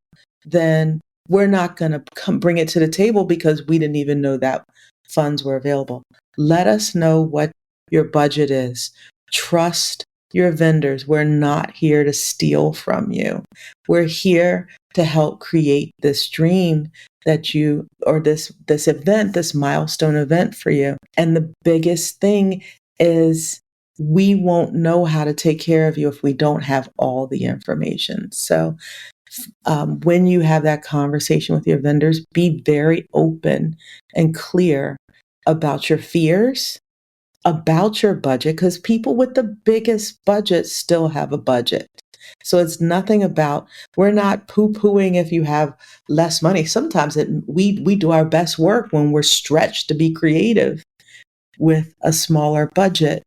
then we're not going to come bring it to the table because we didn't even know that funds were available. Let us know what your budget is. Trust your vendors. We're not here to steal from you. We're here to help create this dream that you, or this event, this milestone event for you. And the biggest thing is, we won't know how to take care of you if we don't have all the information. So when you have that conversation with your vendors, be very open and clear about your fears, about your budget, because people with the biggest budget still have a budget. So it's nothing about, we're not poo-pooing if you have less money. Sometimes we do our best work when we're stretched to be creative with a smaller budget.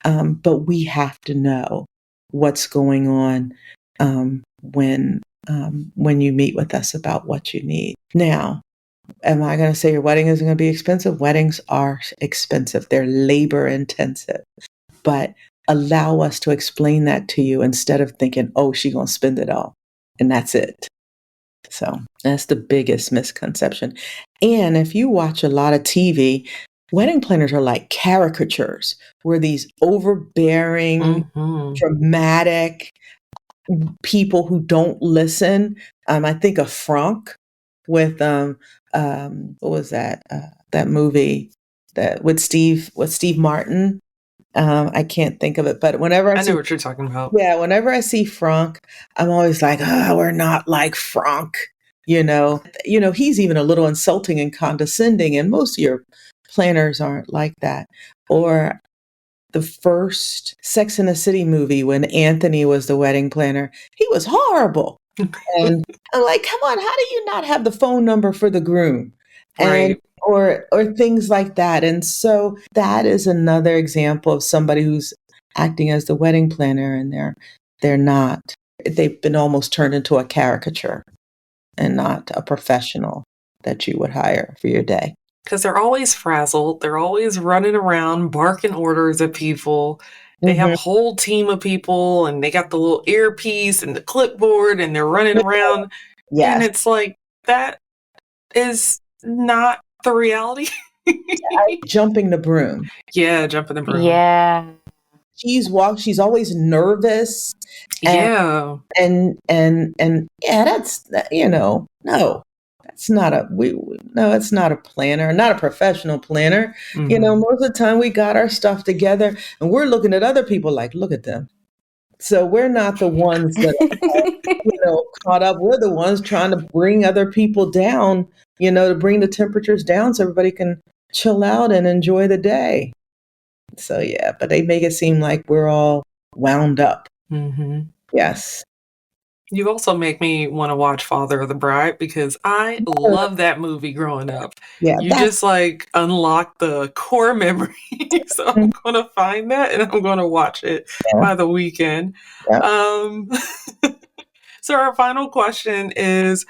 But we have to know what's going on when you meet with us about what you need. Now, am I going to say your wedding isn't going to be expensive? Weddings are expensive. They're labor intensive. But allow us to explain that to you instead of thinking, oh, she's going to spend it all, and that's it. So that's the biggest misconception. And if you watch a lot of TV, wedding planners are like caricatures. We're these overbearing, dramatic people who don't listen. I think of Frank with what was that? That movie that with Steve Martin. I can't think of it, but whenever I know what you're talking about. Yeah, whenever I see Frank, I'm always like, we're not like Frank. He's even a little insulting and condescending, and most of your planners aren't like that. Or the first Sex and the City movie, when Anthony was the wedding planner, he was horrible. And I'm like, come on, how do you not have the phone number for the groom? Right. Or things like that. And so that is another example of somebody who's acting as the wedding planner, and they're not. They've been almost turned into a caricature and not a professional that you would hire for your day. Because they're always frazzled. They're always running around, barking orders at people. They have a whole team of people, and they got the little earpiece and the clipboard, and they're running around. Yes. And it's like, that is not the reality. Jumping the broom. Yeah, jumping the broom. Yeah. She's always nervous. And that's, no. It's not it's not a planner, not a professional planner. Most of the time we got our stuff together and we're looking at other people like, look at them. So we're not the ones that are caught up. We're the ones trying to bring other people down, to bring the temperatures down so everybody can chill out and enjoy the day. So yeah, but they make it seem like we're all wound up. Mm-hmm. Yes. You also make me want to watch Father of the Bride because I love that movie growing up. Yeah, You just like unlock the core memory. So I'm going to find that and I'm going to watch it by the weekend. Yeah. So our final question is,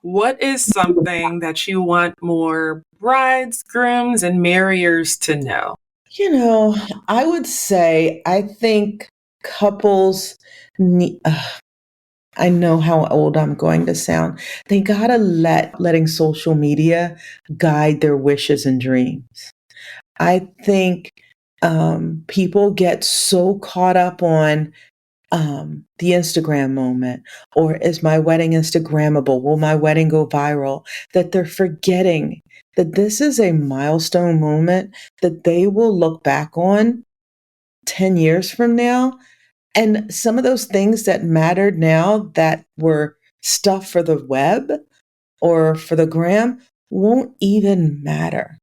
what is something that you want more brides, grooms, and marriers to know? I would say I think couples need. I know how old I'm going to sound. They gotta letting social media guide their wishes and dreams. I think people get so caught up on the Instagram moment, or is my wedding Instagrammable? Will my wedding go viral? That they're forgetting that this is a milestone moment that they will look back on 10 years from now. And some of those things that mattered now that were stuff for the web or for the gram won't even matter.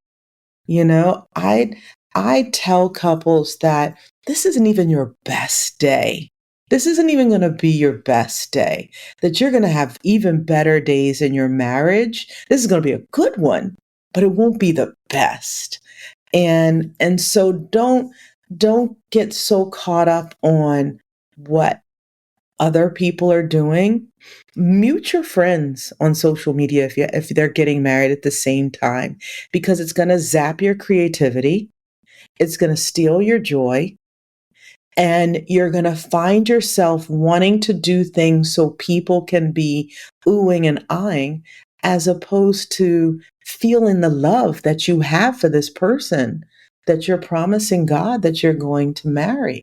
I tell couples that this isn't even your best day. This isn't even going to be your best day, that you're going to have even better days in your marriage. This is going to be a good one, but it won't be the best. And so don't get so caught up on what other people are doing. Mute your friends on social media if they're getting married at the same time, because it's going to zap your creativity. It's going to steal your joy. And you're going to find yourself wanting to do things so people can be oohing and eyeing, as opposed to feeling the love that you have for this person that you're promising God that you're going to marry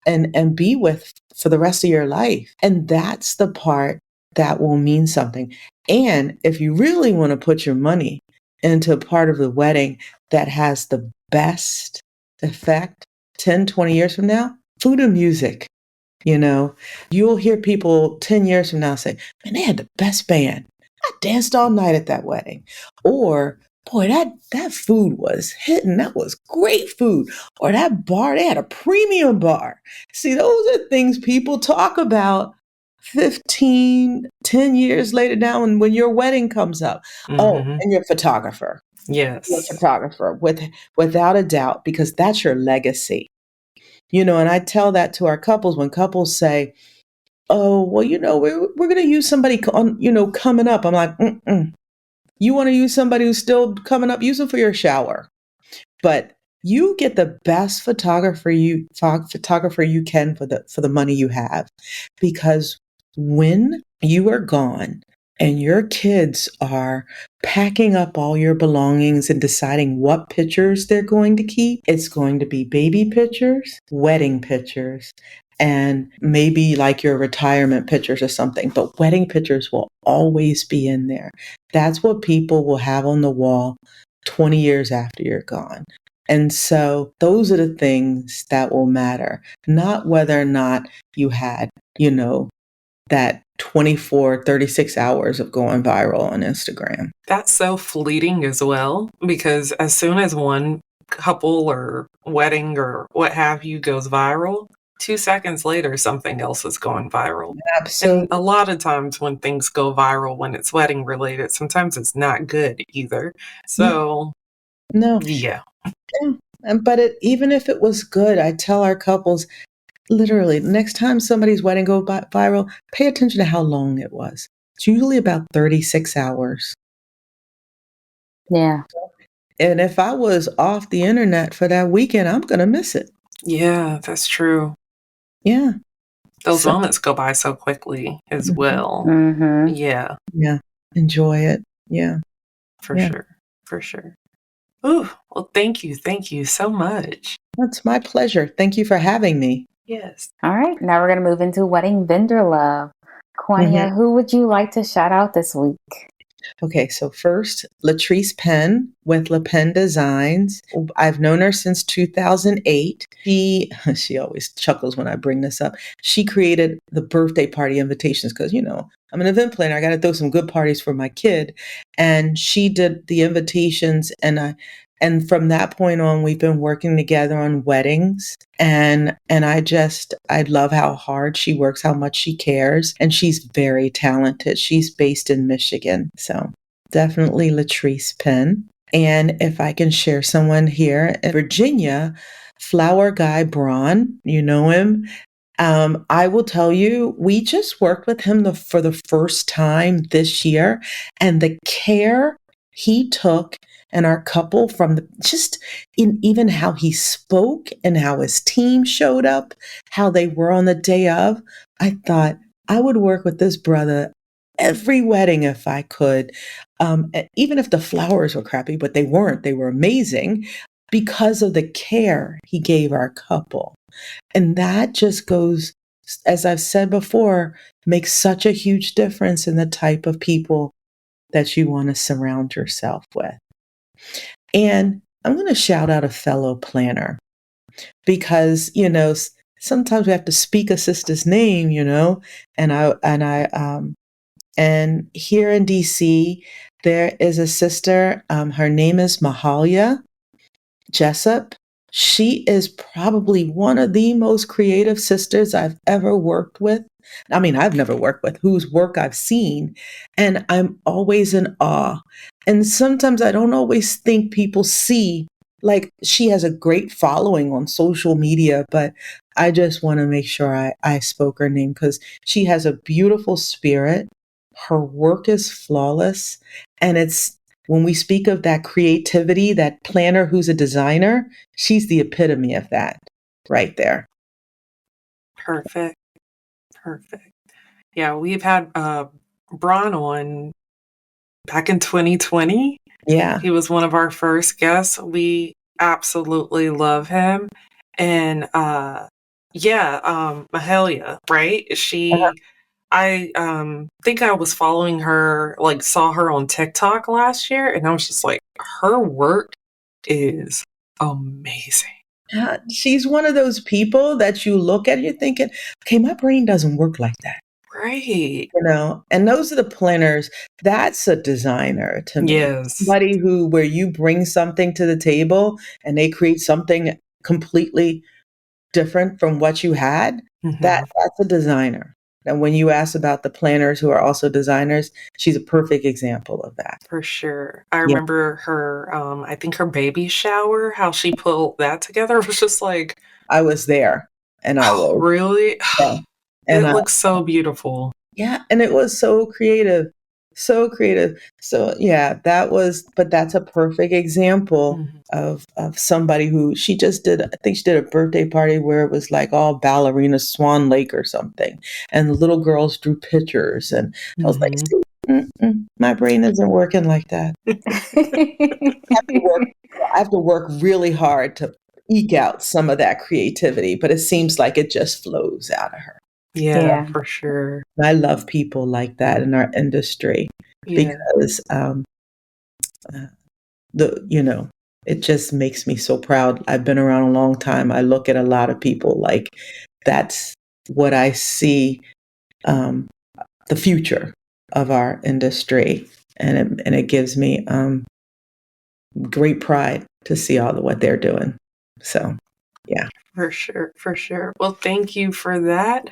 and be with for the rest of your life. And that's the part that will mean something. And if you really want to put your money into a part of the wedding that has the best effect 10, 20 years from now, food and music. You'll hear people 10 years from now say, man, they had the best band. I danced all night at that wedding. Or, boy, that food was hitting. That was great food. Or that bar, they had a premium bar. See, those are things people talk about 15, 10 years later down when your wedding comes up. Mm-hmm. Oh, and your photographer. Yes. Your photographer, without a doubt, because that's your legacy. And I tell that to our couples when couples say, oh, well, we're going to use somebody on, coming up. I'm like, you want to use somebody who's still coming up, use them for your shower. But you get the best photographer you can for the money you have. Because when you are gone and your kids are packing up all your belongings and deciding what pictures they're going to keep, it's going to be baby pictures, wedding pictures, and maybe like your retirement pictures or something. But wedding pictures will always be in there. That's what people will have on the wall 20 years after you're gone. And so those are the things that will matter, not whether or not you had, that 24, 36 hours of going viral on Instagram. That's so fleeting as well, because as soon as one couple or wedding or what have you goes viral, 2 seconds later, something else is going viral. Absolutely. And a lot of times when things go viral, when it's wedding related, sometimes it's not good either. So, no. Yeah. But even if it was good, I tell our couples, literally, next time somebody's wedding goes viral, pay attention to how long it was. It's usually about 36 hours. Yeah. And if I was off the internet for that weekend, I'm going to miss it. Yeah, that's true. Yeah. Those moments go by so quickly as well. Mm-hmm. Yeah. Yeah. Enjoy it. Yeah. For sure. Ooh, well, thank you. Thank you so much. That's my pleasure. Thank you for having me. Yes. All right. Now we're going to move into wedding vendor love. Kawania, who would you like to shout out this week? Okay, so first, Latrice Penn with La Penn Designs. I've known her since 2008. She always chuckles when I bring this up. She created the birthday party invitations because, I'm an event planner. I got to throw some good parties for my kid. And she did the invitations, and from that point on, we've been working together on weddings. And I love how hard she works, how much she cares. And she's very talented. She's based in Michigan. So definitely Latrice Penn. And if I can share someone here in Virginia, Flower Guy Braun, you know him. I will tell you, we just worked with him for the first time this year, and the care he took and our couple from just in even how he spoke and how his team showed up, how they were on the day of. I thought I would work with this brother every wedding if I could, even if the flowers were crappy, but they weren't. They were amazing because of the care he gave our couple. And that just goes, as I've said before, makes such a huge difference in the type of people that you want to surround yourself with. And I'm going to shout out a fellow planner because, sometimes we have to speak a sister's name, and here in DC, there is a sister, her name is Mahalia Jessup. She is probably one of the most creative sisters I've ever worked with. I mean, I've never worked with, whose work I've seen, and I'm always in awe. And sometimes I don't always think people see, like, she has a great following on social media, but I just want to make sure I spoke her name because she has a beautiful spirit. Her work is flawless, and when we speak of that creativity, that planner who's a designer, she's the epitome of that right there. Perfect. Yeah, we've had Braun on back in 2020. Yeah. He was one of our first guests. We absolutely love him. And Mahalia, right? I think I was following her, like saw her on TikTok last year, and I was just like, her work is amazing. She's one of those people that you look at and you're thinking, okay, my brain doesn't work like that. Right. And those are the planners. That's a designer to me. Yes. Somebody where you bring something to the table and they create something completely different from what you had. Mm-hmm. That's a designer. And when you ask about the planners who are also designers, she's a perfect example of that. For sure. I remember her, I think her baby shower, how she pulled that together was just like... I was there. And I was. Really? Yeah. And it looks so beautiful. Yeah. And it was so creative. So creative. So yeah, but that's a perfect example of somebody who I think she did a birthday party where it was like all ballerina Swan Lake or something. And the little girls drew pictures. And I was like, my brain isn't working like that. I have to work really hard to eke out some of that creativity, but it seems like it just flows out of her. Yeah, for sure. I love people like that in our industry because it just makes me so proud. I've been around a long time. I look at a lot of people like that's what I see, the future of our industry, and it gives me great pride to see all of what they're doing. So, yeah. For sure. Well, thank you for that.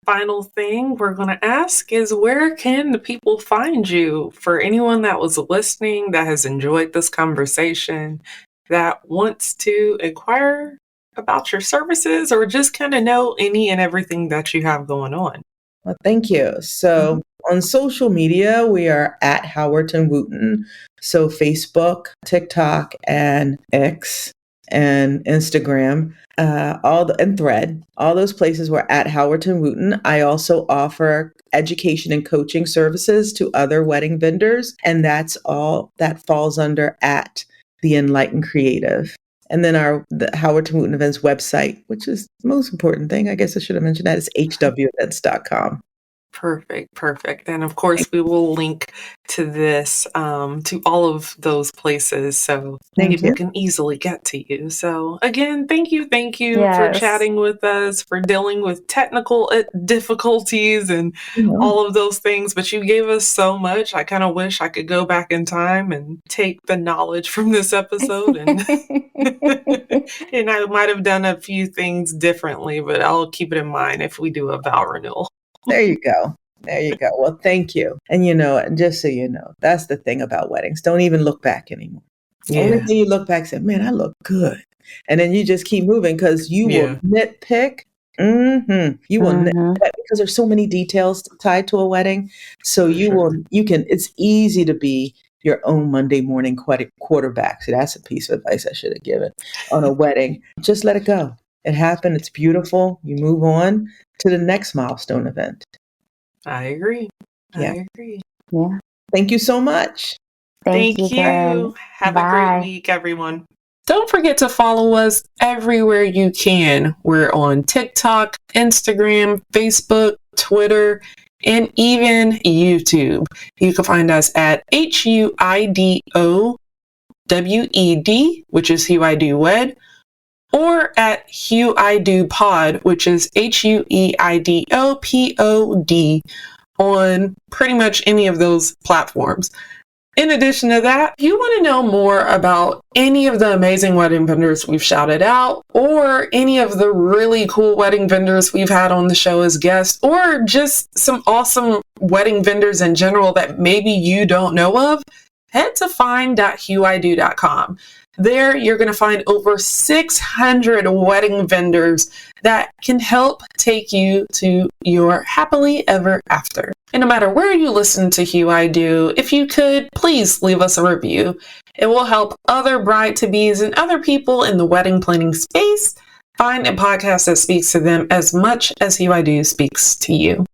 Final thing we're going to ask is, where can the people find you? For anyone that was listening, that has enjoyed this conversation, that wants to inquire about your services or just kind of know any and everything that you have going on. Well, thank you. So on social media, we are at Howerton+Wooten. So Facebook, TikTok, and X, and Instagram, and Thread, all those places we're at Howerton+Wooten. I also offer education and coaching services to other wedding vendors, and that's all that falls under at The Enlightened Creative. And then the Howerton+Wooten Events website, which is the most important thing, I guess I should have mentioned that, is hwevents.com. Perfect. And of course, we will link to this, to all of those places so people can easily get to you. So again, thank you for chatting with us, for dealing with technical difficulties and all of those things. But you gave us so much. I kind of wish I could go back in time and take the knowledge from this episode and and I might have done a few things differently, but I'll keep it in mind if we do a vow renewal. There you go. Well, thank you. And just so you know, that's the thing about weddings. Don't even look back anymore. Yeah. Only thing you look back and say, man, I look good. And then you just keep moving because you will nitpick. You will nitpick because there's so many details tied to a wedding. So it's easy to be your own Monday morning quarterback. See, that's a piece of advice I should have given on a wedding. Just let it go. It happened. It's beautiful. You move on to the next milestone event. I agree. Yeah. Thank you so much. Thank you. Have a great week, everyone. Don't forget to follow us everywhere you can. We're on TikTok, Instagram, Facebook, Twitter, and even YouTube. You can find us at HUIDOWED, which is Hue I Do Wed, or at Hue I Do Pod, which is HUEIDOPOD, on pretty much any of those platforms. In addition to that, if you want to know more about any of the amazing wedding vendors we've shouted out, or any of the really cool wedding vendors we've had on the show as guests, or just some awesome wedding vendors in general that maybe you don't know of, head to find.hueido.com. There, you're going to find over 600 wedding vendors that can help take you to your happily ever after. And no matter where you listen to Hue I Do, if you could, please leave us a review. It will help other bride-to-bes and other people in the wedding planning space find a podcast that speaks to them as much as Hue I Do speaks to you.